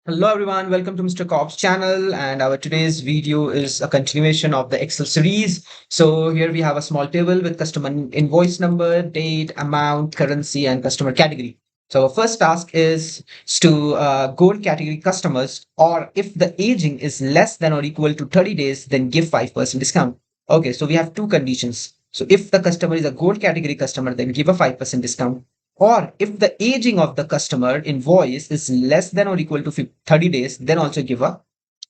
Hello everyone, welcome to Mr. Cobb's channel, and our today's video is a continuation of the Excel series. So here we have a small table with customer invoice number, date, amount, currency, and customer category. So our first task is to gold category customers, or if the aging is less than or equal to 30 days, then give 5% discount. Okay, so we have two conditions. So if the customer is a gold category customer, then give a 5% discount. Or if the aging of the customer invoice is less than or equal to 30 days, then also give a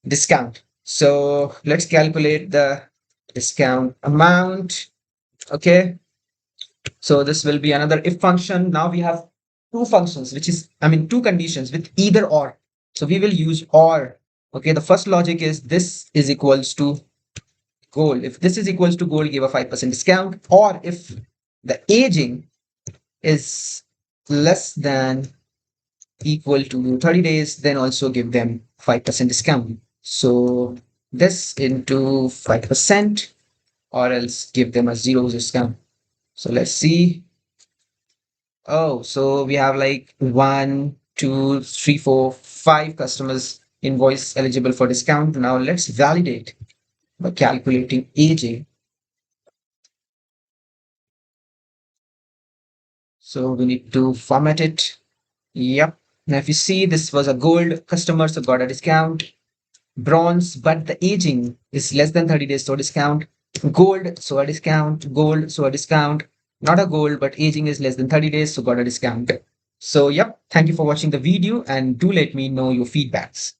discount. So let's calculate the discount amount. Okay. So this will be another if function. Now we have two functions, two conditions with either or. So we will use or. Okay. The first logic is this is equals to gold. If this is equals to gold, give a 5% discount. Or if the aging is less than equal to 30 days, then also give them 5% discount. So this into 5% or else give them a 0 discount. So let's see. Oh, so we have like 1, 2, 3, 4, 5 customers invoice eligible for discount. Now let's validate by calculating aging. So we need to format it. Yep. Now if you see, this was a gold customer, so got a discount. Bronze, but the aging is less than 30 days, so discount. Gold, so a discount. Gold, so a discount. Not a gold, but aging is less than 30 days, so got a discount. So yep, thank you for watching the video and do let me know your feedbacks.